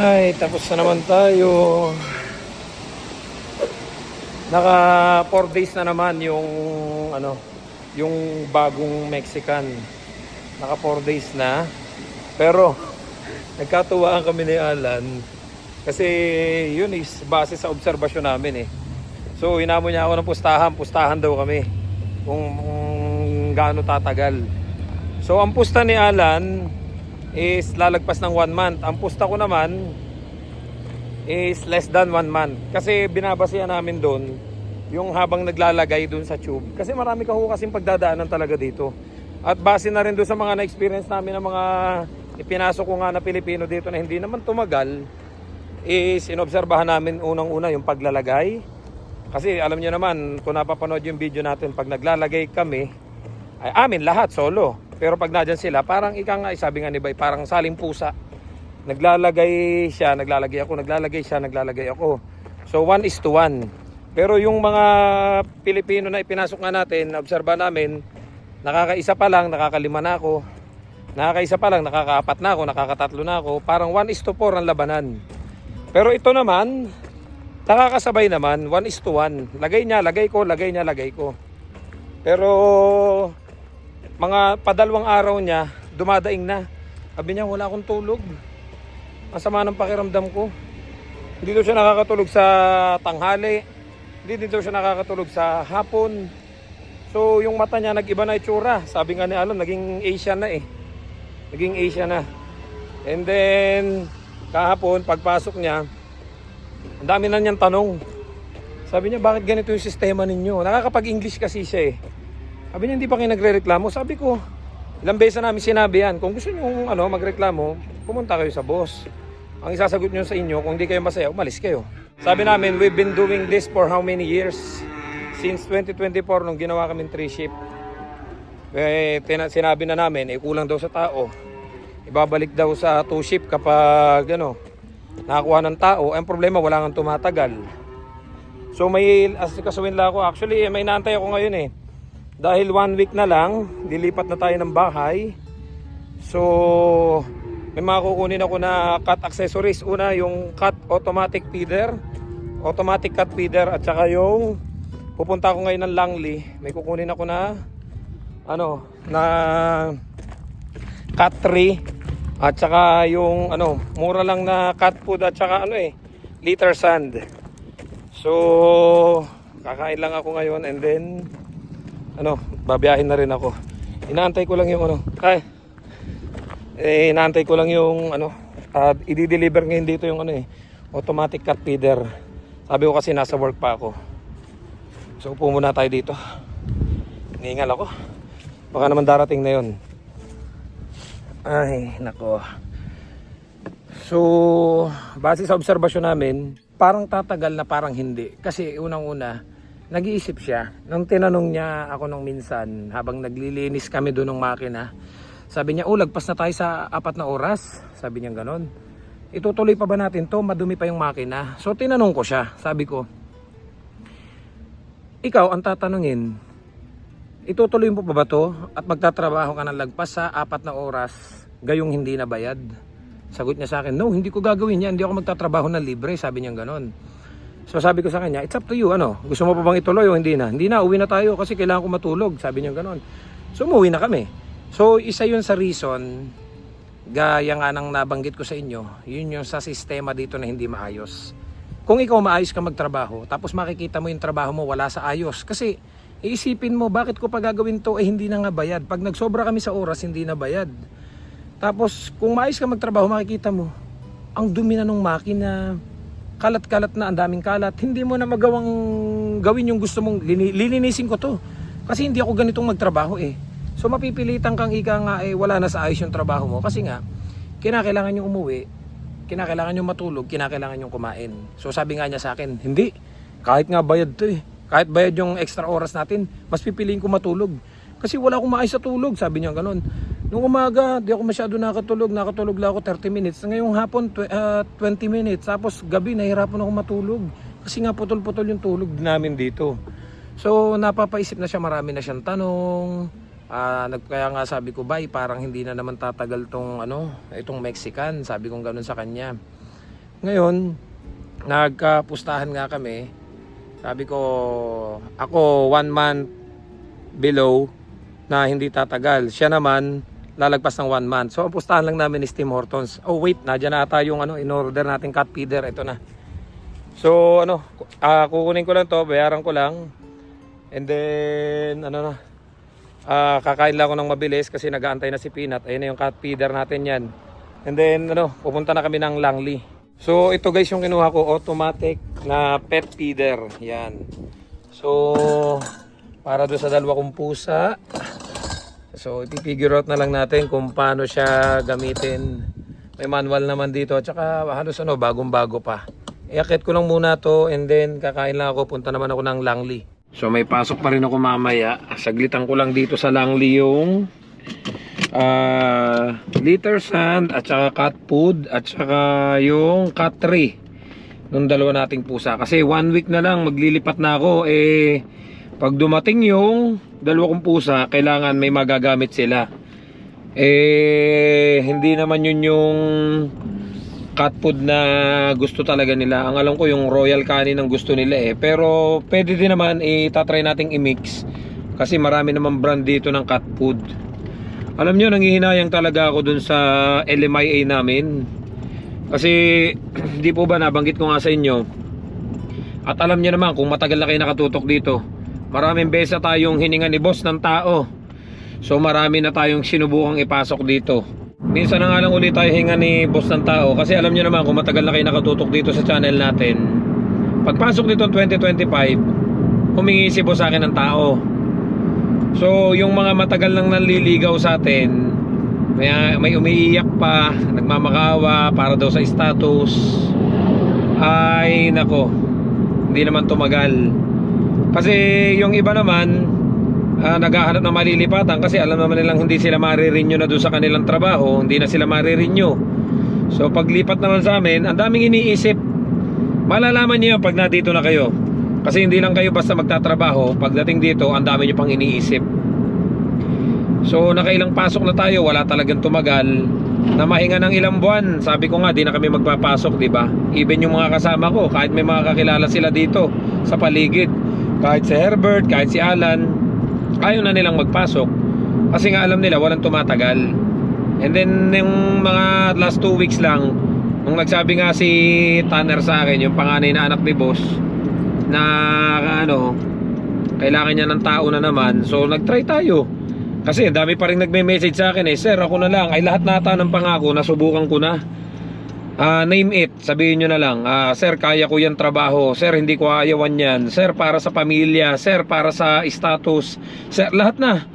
Ay, tapos na naman tayo. Naka 4 days na naman yung yung bagong Mexican. Naka 4 days na. Pero nagkatuwaan kami ni Alan kasi yun is base sa obserbasyon namin eh. So hinamon niya ako ng pustahan daw kami kung gaano tatagal. So ang pusta ni Alan is lalagpas ng 1 month. Ang pusta ko naman is less than 1 month. Kasi binabasihan namin doon yung habang naglalagay doon sa tube. Kasi marami ka ho kasing pagdadaanan talaga dito. At base na rin doon sa mga na-experience namin ng mga ipinasok ko nga na Pilipino dito na hindi naman tumagal, is inobserbahan namin unang-una yung paglalagay. Kasi alam niyo naman, kung napapanood yung video natin, pag naglalagay kami, ay amin lahat solo. Pero pag nadyan sila, parang ika nga, sabi nga ni Bay, parang saling pusa. Naglalagay siya, naglalagay ako, naglalagay siya, naglalagay ako. So 1:1. Pero yung mga Pilipino na ipinasok nga natin, obserba namin, nakakaisa pa lang, nakakalima na ako. Nakakaisa pa lang, nakakaapat na ako, nakakatatlo na ako. Parang 1:4 ang labanan. Pero ito naman, nakakasabay naman, 1:1. Lagay niya, lagay ko, lagay niya, lagay ko. Pero mga padalawang araw niya, dumadaing na. Sabi niya, wala akong tulog. Ang sama ng pakiramdam ko. Hindi daw siya nakakatulog sa tanghali. Hindi daw siya nakakatulog sa hapon. So yung mata niya nag-iba na itsura. Sabi nga ni Alan, naging Asian na eh. Naging Asian na. And then kahapon pagpasok niya, ang dami na niyang tanong. Sabi niya, bakit ganito yung sistema ninyo? Nakakapag-English kasi siya eh. Sabi niya, hindi pa kayo nagre-reklamo. Sabi ko, ilang beses na namin sinabi yan. Kung gusto niyo magreklamo, pumunta kayo sa boss. Ang isasagot niyo sa inyo, kung hindi kayo masaya, umalis kayo. Sabi namin, we've been doing this for how many years? Since 2024, nung ginawa kaming 3 shift. Sinabi na namin, kulang daw sa tao. Ibabalik daw sa 2 shift kapag nakakuha ng tao. Ang problema, wala nang tumatagal. So may asikasuhin lang ako. Actually, may inaantay ako ngayon eh. Dahil 1 week na lang, dilipat na tayo ng bahay. So may mga kukunin ako na cut accessories. Una, yung cut automatic feeder, automatic cut feeder, at saka yung pupunta ako ngayon ng Langley. May kukunin ako na na cut tree, at saka yung mura lang na cat food, at saka liter sand. So kakain lang ako ngayon, and then babiyahin na rin ako. Inaantay ko lang yung inaantay ko lang yung i-deliver ngayon dito yung automatic cut feeder. Sabi ko kasi nasa work pa ako. So upo muna tayo dito. Hinihingal ako. Baka naman darating na yun. Ay, nako. So, base sa obserbasyon namin, parang tatagal na parang hindi. Kasi unang-una, nag-iisip siya. Nung tinanong niya ako nung minsan, habang naglilinis kami doon ng makina, sabi niya, lagpas na tayo sa 4 na oras. Sabi niya ganon. Itutuloy pa ba natin to? Madumi pa yung makina. So tinanong ko siya. Sabi ko, ikaw ang tatanungin, itutuloy mo pa ba to? At magtatrabaho ka ng lagpas sa 4 na oras, gayong hindi na bayad? Sagot niya sa akin, no, hindi ko gagawin yan. Hindi ako magtatrabaho ng libre. Sabi niya ganon. So sabi ko sa kanya, it's up to you, gusto mo pa bang ituloy o hindi na? Hindi na, uwi na tayo kasi kailangan ko matulog. Sabi niya ganon. So umuwi na kami. So isa yun sa reason, gaya nga nang nabanggit ko sa inyo, yun yung sa sistema dito na hindi maayos. Kung ikaw maayos ka magtrabaho, tapos makikita mo yung trabaho mo wala sa ayos. Kasi iisipin mo, bakit ko pa gagawin to, hindi na nga bayad. Pag nagsobra kami sa oras, hindi na bayad. Tapos kung maayos ka magtrabaho, makikita mo, ang dumi na nung makina, kalat-kalat na, ang daming kalat, hindi mo na magawang gawin yung gusto mong lilinisin ko to. Kasi hindi ako ganitong magtrabaho eh. So mapipilitan kang ika nga wala na sa ayos yung trabaho mo. Kasi nga, kinakailangan yung umuwi, kinakailangan yung matulog, kinakailangan yung kumain. So sabi nga niya sa akin, hindi, kahit nga bayad to eh. Kahit bayad yung extra oras natin, mas pipiliin ko matulog. Kasi wala akong maayos sa tulog, sabi niya ganon. Nung umaga, di ako masyado nakatulog lang ako 30 minutes. Ngayong hapon, 20 minutes. Tapos gabi, nahirapan ako matulog. Kasi nga putol-putol yung tulog namin dito. So napapaisip na siya, marami na siyang tanong. Kaya nga sabi ko, parang hindi na naman tatagal itong Mexican. Sabi ko ganoon sa kanya. Ngayon, nagkapustahan nga kami. Sabi ko, ako 1 month below na hindi tatagal. Siya naman, lalagpas ng 1 month. So, ang pustahan lang namin is Tim Hortons. Oh, wait, nadyan na ata yung in-order nating cat feeder. Ito na. So, kukunin ko lang to, bayaran ko lang. And then, kakain lang ako ng mabilis kasi nag-aantay na si Peanut. Ayun na yung cat feeder natin yan. And then, pupunta na kami ng Langley. So, ito guys yung kinuha ko, automatic na pet feeder. Yan. So, para doon sa dalawa kong pusa. So, ipifigure out na lang natin kung paano siya gamitin. May manual naman dito. At saka, halos bagong-bago pa. Iakit ko lang muna to and then kakain lang ako. Punta naman ako ng Langley. So, may pasok pa rin ako mamaya. Saglitan ko lang dito sa Langley yung litter sand at saka cat food at saka yung cat tray nung dalawa nating pusa. Kasi 1 week na lang maglilipat na ako. Pag dumating yung dalawa kong pusa, kailangan may magagamit sila. Hindi naman yun yung cat food na gusto talaga nila. Ang alam ko yung royal canin ang gusto nila pero pwede din naman itatry nating i-mix kasi marami naman brand dito ng cat food. Alam nyo, nanghihinayang talaga ako dun sa LMIA namin. Kasi, di po ba nabanggit ko nga sa inyo. At alam nyo naman, kung matagal na kayo nakatutok dito, maraming beses tayong hininga ni boss ng tao. So, marami na tayong sinubukang ipasok dito. Minsan na nga lang ulit tayo hinga ni boss ng tao. Kasi alam nyo naman, kung matagal na kayo nakatutok dito sa channel natin, pagpasok dito 2025, humingi si boss sa akin ng tao. So, yung mga matagal nang nanliligaw sa atin, may umiiyak pa, nagmamakawa para daw sa status. Ay, nako, hindi naman tumagal. Kasi yung iba naman, naghahanap ng malilipatan kasi alam naman nilang hindi sila marirenew na doon sa kanilang trabaho, hindi na sila marirenew. So, paglipat naman sa amin, ang daming iniisip. Malalaman niyo pag nandito na kayo. Kasi hindi lang kayo basta magtatrabaho, pagdating dito, ang dami nyo pang iniisip. So, nakailang pasok na tayo, wala talagang tumagal. Na mahinga ng ilang buwan, sabi ko nga, di na kami magpapasok, di ba? Even yung mga kasama ko, kahit may mga kakilala sila dito sa paligid, kahit si Herbert, kahit si Alan, ayaw na nilang magpasok. Kasi nga alam nila, walang tumatagal. And then, yung mga last 2 weeks lang, nung nagsabi nga si Tanner sa akin, yung panganay na anak ni boss, na kailangan niya ng tao na naman. So nagtry tayo. Kasi dami pa rin nagme-message sa akin sir, ako na lang. Ay lahat nata ng pangako, nasubukan ko na. Name it, sabihin nyo na lang. Sir, kaya ko yan trabaho. Sir, hindi ko ayawan yan. Sir, para sa pamilya. Sir, para sa status. Sir, lahat na.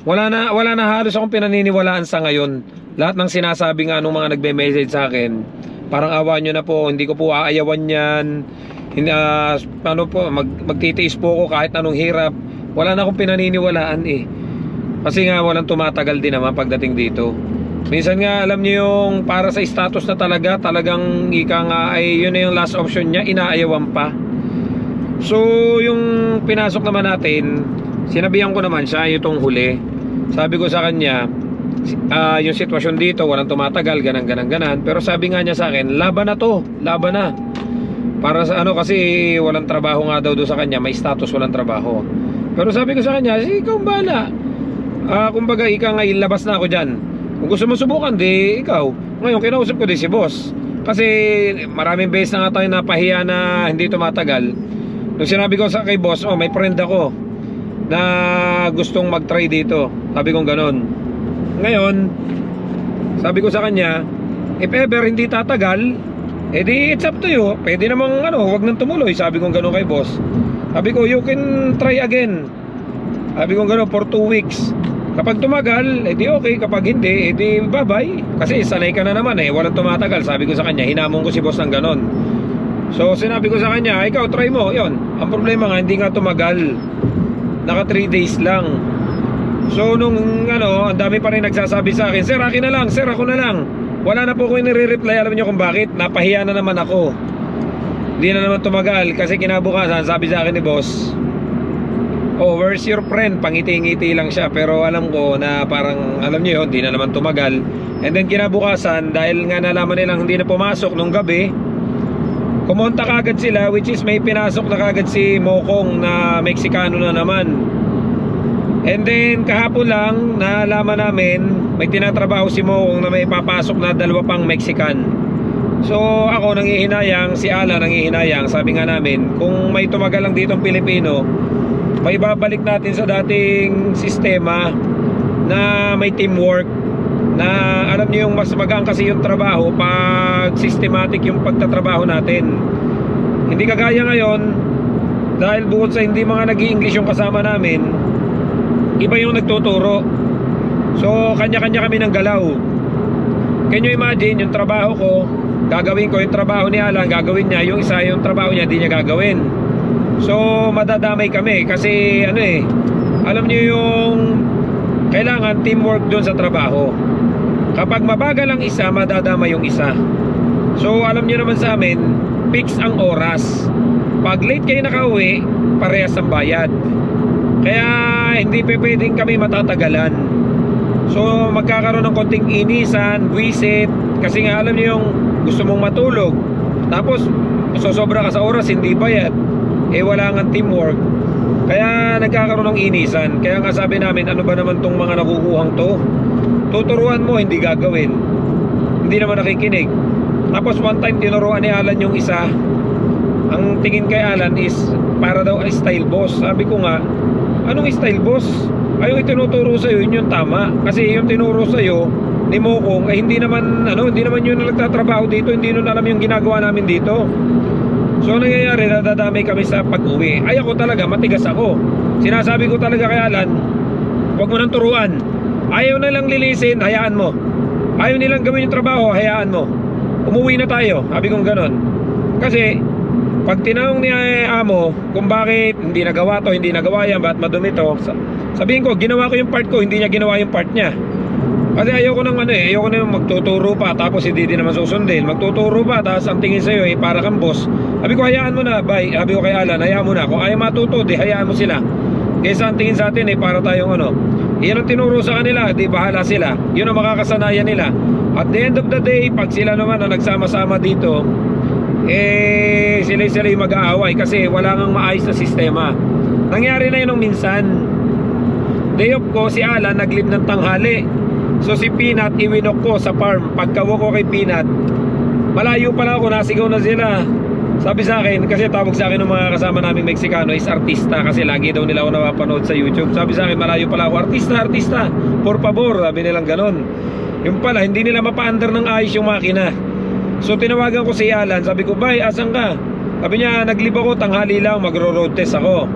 Wala na halos akong pinaniniwalaan sa ngayon. Lahat ng sinasabi nga nung mga nagme-message sa akin, parang awa nyo na po, hindi ko po aayawan yan. Magtitiis po ako kahit anong hirap. Wala na akong pinaniniwalaan kasi nga walang tumatagal din naman pagdating dito. Minsan nga alam niyo yung para sa status na talagang ika nga ay yun na yung last option niya, inaayawan pa. So yung pinasok naman natin, sinabihan ko naman siya itong huli. Sabi ko sa kanya, yung sitwasyon dito walang tumatagal, ganan. Pero sabi nga niya sa akin, laban na to, laban na. Para sa kasi walang trabaho nga daw doon sa kanya, may status walang trabaho. Pero sabi ko sa kanya, ikaw bala. Kumbaga ika nga ilabas na ako dyan. Kung gusto mo subukan, di ikaw. Ngayon kinausap ko din si boss. Kasi maraming beses na nga tayo napahiya na hindi tumatagal. Nung sinabi ko sa kay boss, may friend ako na gustong mag-try dito. Sabi kong ganon. Ngayon, sabi ko sa kanya, if ever hindi tatagal, di it's up to you. Pwede namang wag nang tumuloy. Sabi kong gano'n kay boss. Sabi ko, you can try again. Sabi kong gano'n for 2 weeks. Kapag tumagal, di okay. Kapag hindi, di bye-bye. Kasi sanay ka na naman walang tumatagal. Sabi ko sa kanya, hinamon ko si boss ng gano'n. So sinabi ko sa kanya, ikaw try mo. Yon. Ang problema nga, hindi nga tumagal. Naka 3 days lang. So nung ang dami pa rin nagsasabi sa akin, sir akin na lang, sir ako na lang. Wala na po ko nire-reply. Alam niyo kung bakit? Napahiya na naman ako. Hindi na naman tumagal. Kasi kinabukasan, sabi sa akin ni boss, where's your friend? Pangiti-ngiti lang siya. Pero alam ko na parang, alam niyo yun, hindi na naman tumagal. And then kinabukasan, dahil nga nalaman nilang hindi na pumasok nung gabi, kumonta kagad sila, which is may pinasok na kagad si Mokong na Meksikano na naman. And then kahapon lang nalaman namin may tinatrabaho si Mokong na may papasok na 2 pang Mexican. So ako nangihinayang, si Ala nangihinayang. Sabi nga namin, kung may tumagal lang ditong Pilipino, may babalik natin sa dating sistema na may teamwork, na alam niyo yung mas magaan kasi yung trabaho pag systematic yung pagtatrabaho natin. Hindi kagaya ngayon, dahil bukod sa hindi mga nag-i-English yung kasama namin, iba yung nagtuturo. So kanya-kanya kami ng galaw. Can you imagine, yung trabaho ko, gagawin ko, yung trabaho ni Alan gagawin niya, yung isa yung trabaho niya di niya gagawin. So madadamay kami kasi ano alam niyo yung kailangan teamwork doon sa trabaho. Kapag mabagal ang isa, madadamay yung isa. So alam niyo naman sa amin, fix ang oras. Pag late kayo nakauwi, parehas ang bayad. Kaya hindi pwedeng kami matatagalan. So magkakaroon ng konting inisan, buwisit, kasi nga alam niyo yung gusto mong matulog, tapos sosobra ka sa oras, hindi bayad, wala nga teamwork. Kaya nagkakaroon ng inisan. Kaya nga sabi namin, ano ba naman tong mga nakukuhang to? Tuturuan mo, hindi gagawin, hindi naman nakikinig. Tapos one time tinuruan ni Alan yung isa. Ang tingin kay Alan is para daw ay style boss. Sabi ko nga, anong style boss? Ay yung itinuturo sa'yo, yun yung tama. Kasi yung tinuro sa'yo ni Mokong, hindi naman yun na nagtatrabaho dito. Hindi nun alam yung ginagawa namin dito. So nangyayari, nadadamay kami sa pag-uwi. Ay ako talaga, matigas ako. Sinasabi ko talaga kay Alan, huwag mo nang turuan. Ayaw na lang lilisin, hayaan mo. Ayaw nilang gawin yung trabaho, hayaan mo. Umuwi na tayo, sabi kong ganon. Kasi pag tinanong ni Amo kung bakit hindi nagawa to, hindi nagawa yan, ba't madumi to, sabihin ko, ginawa ko yung part ko, hindi niya ginawa yung part niya. Kasi ayoko nang ayoko nang magtuturo pa tapos hindi din naman susundin. Magtuturo pa tapos ang tingin sa'yo para kang boss. Sabi ko, hayaan mo na, bye. Sabi ko kay Alan, hayaan mo na. Kung ayaw matuto, di hayaan mo sila. Kaysa ang tingin sa atin para tayong yan ang tinuro sa kanila, di bahala sila. Yun ang makakasanayan nila. At the end of the day, pag sila naman na nagsama-sama dito, sila yung mag-aaway kasi wala ngang maayos na sistema. Nangyari na yun nung minsan. Day off ko, si Alan nag-leave ng tanghali. So si Peanut iwinok ko sa farm. Pagkawa ko kay Peanut, malayo pala ako, nasigaw na sila. Sabi sa akin, kasi tawag sa akin ng mga kasama naming Meksikano is artista, kasi lagi daw nila ako napapanood sa YouTube. Sabi sa akin, malayo pala ako, artista, por favor, sabi nilang ganon. Yung pala, hindi nila mapa-under ng ayos yung makina. So tinawagan ko si Alan, sabi ko, bay, asan ka? Sabi niya, nag-leave ako, tanghali lang, magro-road test ako.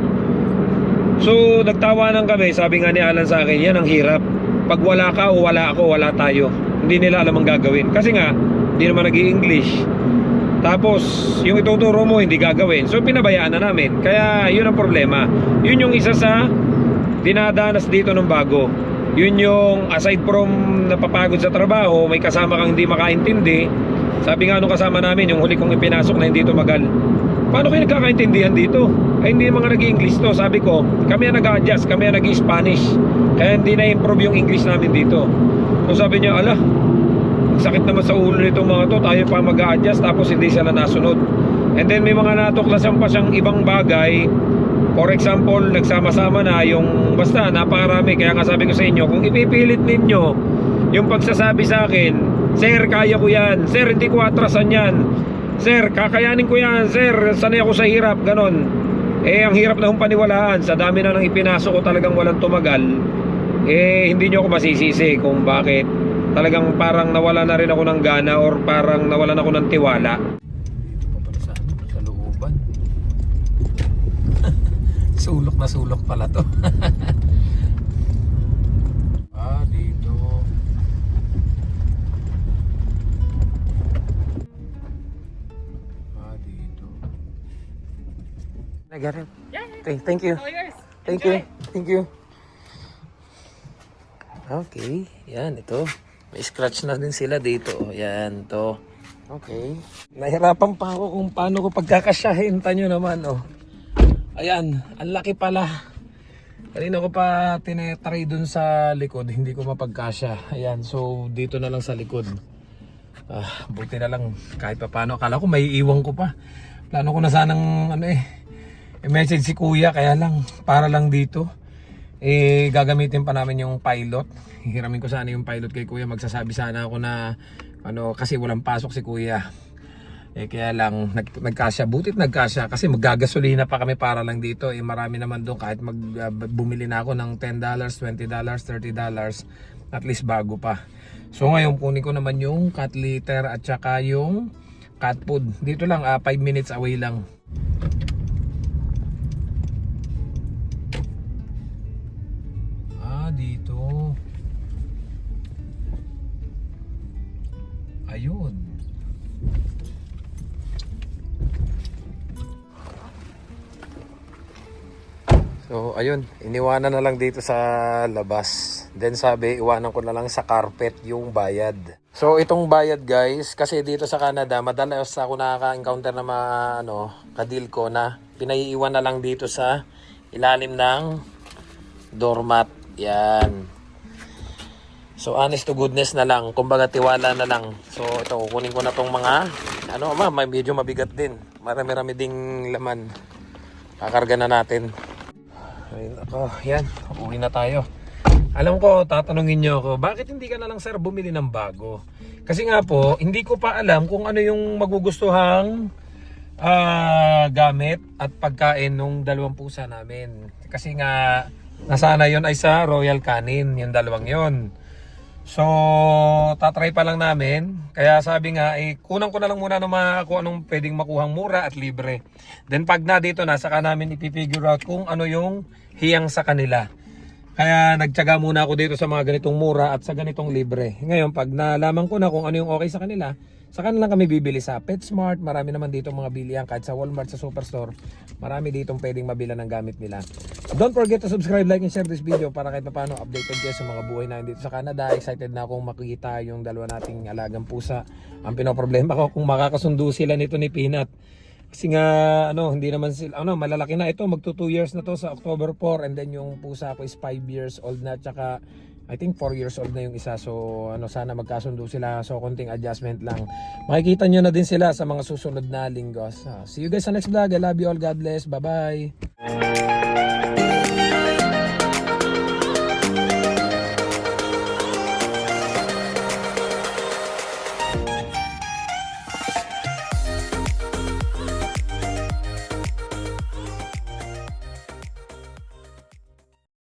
So nagtawanan kami, sabi nga ni Alan sa akin, yan ang hirap. Pag wala ka o wala ako, wala tayo. Hindi nila alam ang gagawin. Kasi nga, hindi naman nag-i-English. Tapos, yung ituturo mo, hindi gagawin. So, pinabayaan na namin. Kaya, yun ang problema. Yun yung isa sa dinadanas dito ng bago. Yun yung, aside from napapagod sa trabaho, may kasama kang hindi makaintindi. Sabi nga nung kasama namin, yung huli kong ipinasok na hindi tumagal, paano kayo nagkakaintindihan dito? Ay hindi mga nag-i-English to. Sabi ko, kami ang nag-a-adjust, kami ang nag-i-Spanish. Kaya hindi na-improve yung English namin dito. So sabi niya, ala, sakit naman sa ulo nitong mga to, tayo pa mag-a-adjust tapos hindi sila nasunod. And then may mga natuklasan pa siyang ibang bagay. For example, nagsama-sama na yung, basta napakarami. Kaya nga sabi ko sa inyo, kung ipipilit ninyo yung pagsasabi sa akin, sir, kaya ko yan, sir, hindi ko atrasan yan, sir, kakayanin ko yan, sir, sanay ako sa hirap, ganon. Ang hirap na hong paniwalaan. Sa dami na nang ipinasok ko talagang walang tumagal, hindi nyo ako masisisi kung bakit talagang parang nawala na rin ako ng gana or parang nawalan ako ng tiwala. Dito pa pala sa looban. Sulok na sulok pala to. Dito. Dito. I got it. Yeah. Okay, thank you. All yours. Thank you. Thank you. Okay, yan ito. May scratch na din sila dito. Yan to. Okay. Nahirapan pa ako kung paano ko pagkakasyahin. Tanyo naman Ayan, ang laki pala. Kanina ko pa tinetry dun sa likod, hindi ko mapagkasya. Ayan, so dito na lang sa likod. Buti na lang kahit pa paano. Akala ko may iwan ko pa. Plano ko na sanang i-message si kuya, kaya lang para lang dito. Gagamitin pa namin yung pilot. Hihiramin ko sana yung pilot kay kuya. Magsasabi sana ako na kasi walang pasok si kuya. Kaya lang nagkasya, butit nagkasya kasi maggagasolina pa kami para lang dito. Marami naman doon kahit bumili na ako ng $10, $20, $30, at least bago pa. So ngayon kunin ko naman yung cat litter at saka yung cat food. Dito lang 5 minutes away lang. Dito. Ayun. So ayun, iniwanan na lang dito sa labas. Then sabi, iwanan ko na lang sa carpet yung bayad. So itong bayad guys, kasi dito sa Canada, madalas ako nakaka-encounter na kadil ko na pinaiiwan na lang dito sa ilalim ng doormat. Yan. So honest to goodness na lang, kumbaga tiwala na lang. So ito, kukunin ko na tong mga medyo mabigat din. Marami-rami ding laman. Kakarga na natin. Ayun ako, yan, uwi na tayo. Alam ko, tatanungin nyo ako, bakit hindi ka na lang sir bumili ng bago? Kasi nga po, hindi ko pa alam kung ano yung magugustuhang gamit at pagkain nung dalawang pusa namin. Kasi nga, nasana yon ay sa Royal Canin, yung dalawang yon. So, tatry pa lang namin. Kaya sabi nga, kunan ko na lang muna kung anong pwedeng makuhang mura at libre. Then pag na dito na, saka namin ipifigure out kung ano yung hiyang sa kanila. Kaya nagtyaga muna ako dito sa mga ganitong mura at sa ganitong libre. Ngayon, pag nalaman ko na kung ano yung okay sa kanila, saka na lang kami bibili sa PetSmart. Marami naman dito mga bilihan, kahit sa Walmart, sa Superstore. Marami ditong pwedeng mabila ng gamit nila. Don't forget to subscribe, like, and share this video para kahit paano updated kayo sa mga buhay natin dito sa Canada. Excited na akong makikita yung dalawa nating alagang pusa. Ang pinoproblema ko kung makakasundo sila nito ni Peanut. Kasi nga hindi naman sila malalaki na ito, magto 2 years na to sa October 4, and then yung pusa ko is 5 years old na, tsaka I think 4 years old na yung isa. So sana magkasundo sila. So konting adjustment lang. Makikita nyo na din sila sa mga susunod na linggo. See you guys sa next vlog. I love you all. God bless. Bye bye.